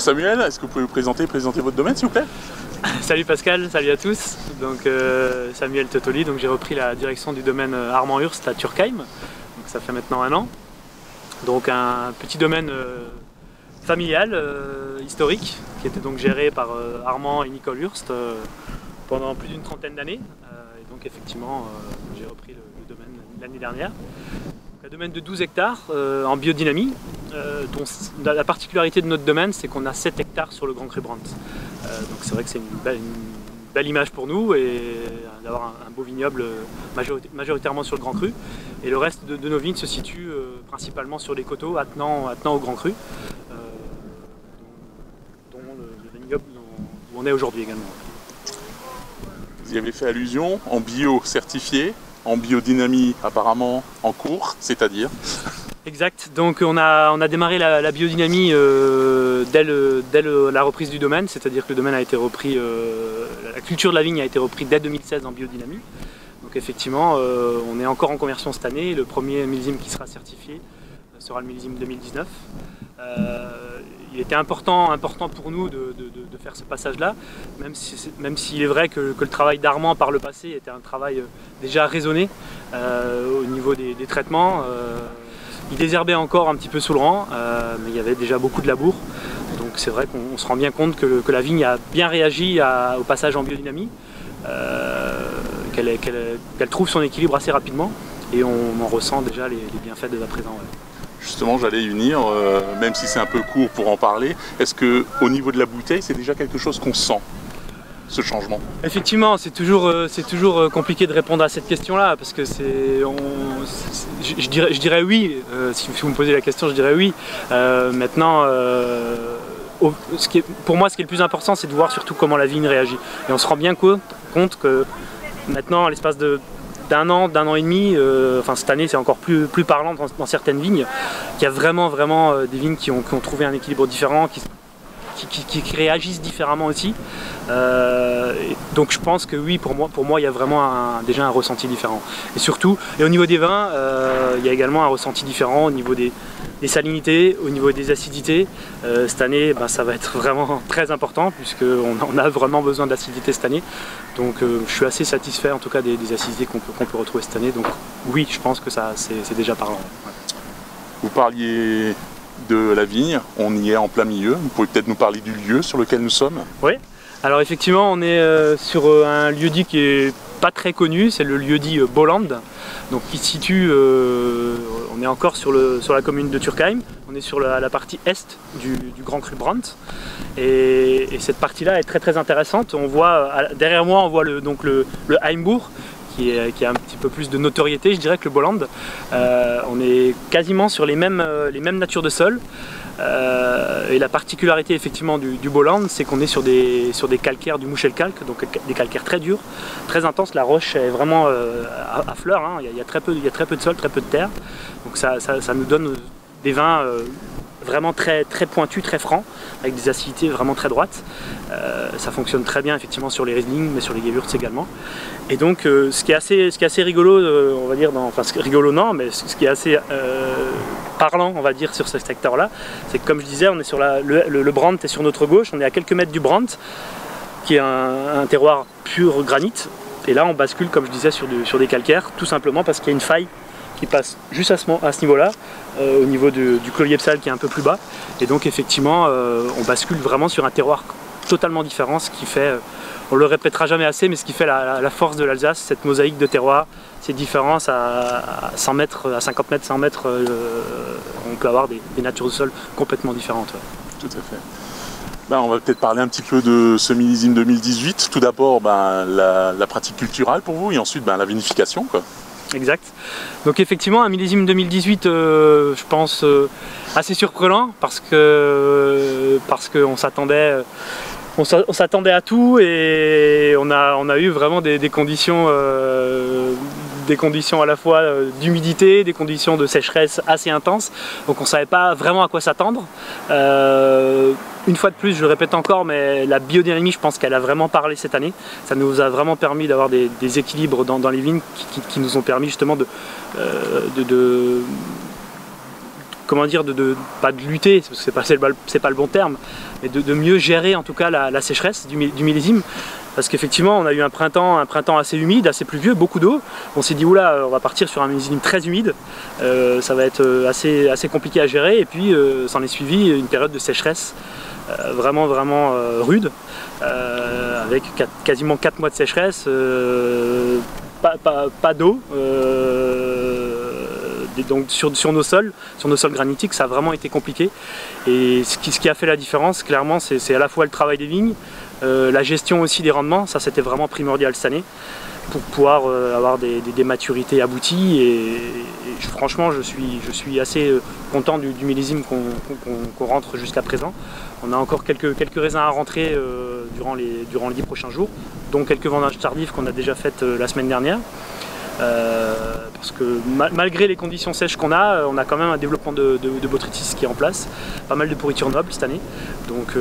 Samuel, est-ce que vous pouvez vous présenter votre domaine s'il vous plaît? Salut Pascal, salut à tous. Donc Samuel Totoli, donc j'ai repris la direction du domaine Armand-Hurst à Turckheim. Donc ça fait maintenant 1 an. Donc un petit domaine familial, historique, qui était donc géré par Armand et Nicole Hurst pendant plus d'une trentaine d'années. Et donc effectivement, j'ai repris le domaine l'année dernière. Un domaine de 12 hectares en biodynamie, dont la particularité de notre domaine, c'est qu'on a 7 hectares sur le Grand Cru Brandt. Donc c'est vrai que c'est une belle image pour nous et d'avoir un beau vignoble majoritairement sur le Grand Cru. Et le reste de nos vignes se situe principalement sur les coteaux attenant au Grand Cru, dont le vignoble où on est aujourd'hui également. Vous y avez fait allusion, en bio certifié, en biodynamie apparemment en cours, c'est-à-dire? Exact, donc on a démarré la biodynamie dès la reprise du domaine, c'est-à-dire que le domaine a été repris, la culture de la vigne a été reprise dès 2016 en biodynamie. Donc effectivement, on est encore en conversion cette année, le premier millésime qui sera certifié sera le millésime 2019. Il était important pour nous de faire ce passage-là, même s'il est vrai que le travail d'Armand par le passé était un travail déjà raisonné au niveau des traitements. Il désherbait encore un petit peu sous le rang, mais il y avait déjà beaucoup de labour. Donc c'est vrai qu'on se rend bien compte que la vigne a bien réagi au passage en biodynamie, qu'elle trouve son équilibre assez rapidement, et on en ressent déjà les bienfaits dès à présent. Ouais. Justement, j'allais y venir, même si c'est un peu court pour en parler. Est-ce qu'au niveau de la bouteille, c'est déjà quelque chose qu'on sent, ce changement? Effectivement, c'est toujours compliqué de répondre à cette question-là, parce que je dirais oui, si vous me posez la question, je dirais oui. Maintenant, pour moi, ce qui est le plus important, c'est de voir surtout comment la vigne réagit. Et on se rend bien compte que maintenant, à l'espace d'un an et demi, enfin cette année c'est encore plus parlant dans certaines vignes, qu'il y a vraiment des vignes qui ont trouvé un équilibre différent, qui réagissent différemment aussi. Donc je pense que oui, pour moi il y a vraiment déjà un ressenti différent. Et surtout, au niveau des vins, il y a également un ressenti différent au niveau des salinités, au niveau des acidités. Cette année, ça va être vraiment très important, puisqu'on a vraiment besoin d'acidité cette année. Donc je suis assez satisfait en tout cas des acidités qu'on peut retrouver cette année. Donc oui, je pense que c'est déjà parlant. Ouais. Vous parliez de la vigne, on y est en plein milieu. Vous pouvez peut-être nous parler du lieu sur lequel nous sommes? Oui, alors effectivement on est sur un lieu-dit qui est pas très connu, c'est le lieu-dit Bolland, donc qui se situe, on est encore sur la commune de Turckheim, on est sur la partie est du Grand Cru Brandt, et cette partie-là est très intéressante. On voit, derrière moi on voit le Heimbourg, qui a un petit peu plus de notoriété, je dirais, que le Bolland. On est quasiment sur les mêmes natures de sol. Et la particularité effectivement du Bolland, c'est qu'on est sur des calcaires du Muschelkalk, donc des calcaires très durs, très intenses. La roche est vraiment à fleur, hein. Il y a très peu de sol, très peu de terre. Donc ça nous donne des vins vraiment très pointus, très francs, avec des acidités vraiment très droites. Ça fonctionne très bien effectivement sur les Riesling, mais sur les Gewürz également. Et donc ce qui est assez rigolo, on va dire, rigolo non, mais ce qui est assez parlant, on va dire, sur ce secteur-là, c'est que comme je disais, on est sur le Brandt est sur notre gauche, on est à quelques mètres du Brandt, qui est un terroir pur granit. Et là on bascule, comme je disais, sur des calcaires, tout simplement parce qu'il y a une faille qui passe juste à ce niveau-là, au niveau du Clos Yepsal qui est un peu plus bas. Et donc effectivement, on bascule vraiment sur un terroir totalement différent, ce qui fait, on le répétera jamais assez, mais ce qui fait la force de l'Alsace, cette mosaïque de terroir, ces différences à 100 mètres, à 50 mètres, 100 mètres, on peut avoir des natures de sol complètement différentes. Ouais. Tout à fait. On va peut-être parler un petit peu de ce millésime 2018. Tout d'abord, la pratique culturelle pour vous, et ensuite la vinification, quoi. Exact. Donc effectivement un millésime 2018 je pense assez surprenant parce qu'on s'attendait à tout, et on a eu vraiment des conditions à la fois d'humidité, des conditions de sécheresse assez intenses, donc on ne savait pas vraiment à quoi s'attendre. Une fois de plus, je le répète encore, mais la biodynamie, je pense qu'elle a vraiment parlé cette année. Ça nous a vraiment permis d'avoir des équilibres dans les vignes qui nous ont permis justement comment dire, pas de lutter, parce que c'est pas le bon terme, mais de mieux gérer en tout cas la sécheresse du millésime. Parce qu'effectivement, on a eu un printemps assez humide, assez pluvieux, beaucoup d'eau. On s'est dit, oula, on va partir sur un millésime très humide, ça va être assez compliqué à gérer. Et puis, s'en est suivi une période de sécheresse vraiment rude, avec quasiment 4 mois de sécheresse, pas d'eau. Donc sur nos sols granitiques, ça a vraiment été compliqué. Et ce qui a fait la différence, clairement, c'est à la fois le travail des vignes, la gestion aussi des rendements. Ça, c'était vraiment primordial cette année pour pouvoir avoir des maturités abouties. Et franchement, je suis assez content du millésime qu'on rentre jusqu'à présent. On a encore quelques raisins à rentrer durant les 10 prochains jours, dont quelques vendanges tardives qu'on a déjà faites la semaine dernière. Parce que malgré les conditions sèches qu'on a, on a quand même un développement de botrytis qui est en place, pas mal de pourriture noble cette année. Donc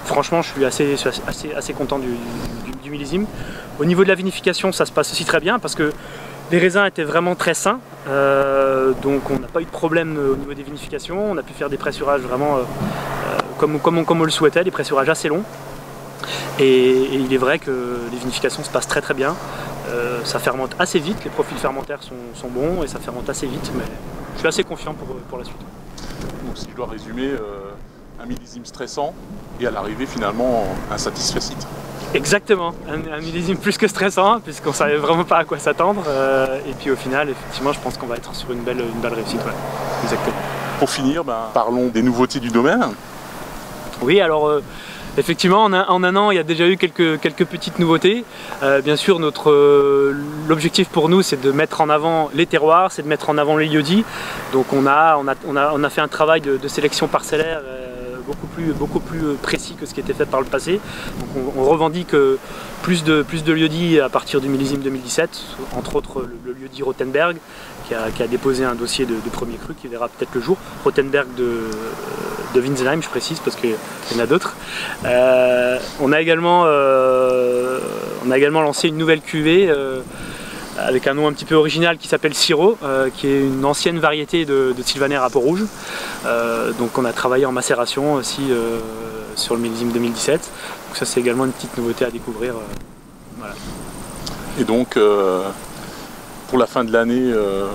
franchement, je suis assez content du millésime. Au niveau de la vinification, ça se passe aussi très bien parce que les raisins étaient vraiment très sains, donc on n'a pas eu de problème au niveau des vinifications. On a pu faire des pressurages vraiment comme on le souhaitait, des pressurages assez longs. Et il est vrai que les vinifications se passent très bien. Ça fermente assez vite, les profils fermentaires sont bons et ça fermente assez vite, mais je suis assez confiant pour la suite. Donc si je dois résumer, un millésime stressant et à l'arrivée finalement un satisfait. Exactement, un millésime plus que stressant puisqu'on ne savait vraiment pas à quoi s'attendre et puis au final effectivement je pense qu'on va être sur une belle réussite. Ouais. Exactement. Pour finir, parlons des nouveautés du domaine. Oui, alors effectivement, en un an, il y a déjà eu quelques petites nouveautés. Bien sûr, l'objectif pour nous, c'est de mettre en avant les terroirs, c'est de mettre en avant les lieux-dits. Donc on a fait un travail de sélection parcellaire beaucoup plus précis que ce qui était fait par le passé. Donc on revendique plus de lieux-dits à partir du millésime 2017, entre autres le lieu-dit Rothenberg, qui a déposé un dossier de premier cru qui verra peut-être le jour. Rothenberg de Winsenheim, je précise, parce qu'il y en a d'autres. On a également lancé une nouvelle cuvée avec un nom un petit peu original qui s'appelle Sirop, qui est une ancienne variété de Sylvaner à peau rouge. Donc on a travaillé en macération aussi sur le millésime 2017. Donc ça c'est également une petite nouveauté à découvrir. Voilà. Et donc pour la fin de l'année,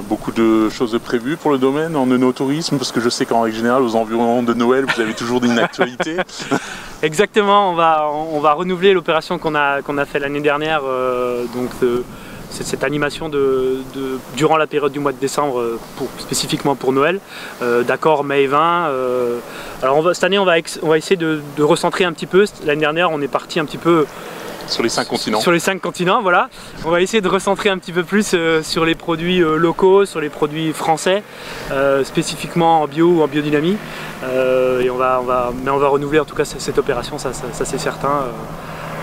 beaucoup de choses prévues pour le domaine en œnotourisme, parce que je sais qu'en règle générale, aux environs de Noël, vous avez toujours une actualité. Exactement, on va renouveler l'opération qu'on a fait l'année dernière. C'est cette animation durant la période du mois de décembre, spécifiquement pour Noël, d'accord, mai et vin. Alors cette année, on va essayer de recentrer un petit peu. L'année dernière, on est parti un petit peu sur les 5 continents. Sur les 5 continents, voilà. On va essayer de recentrer un petit peu plus sur les produits locaux, sur les produits français, spécifiquement en bio ou en biodynamie. Et on va renouveler en tout cas cette opération, ça c'est certain,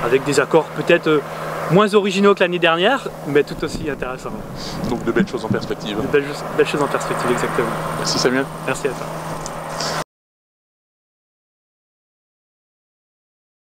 avec des accords peut-être moins originaux que l'année dernière, mais tout aussi intéressants. Donc de belles choses en perspective. De belles choses en perspective, exactement. Merci Samuel. Merci à toi.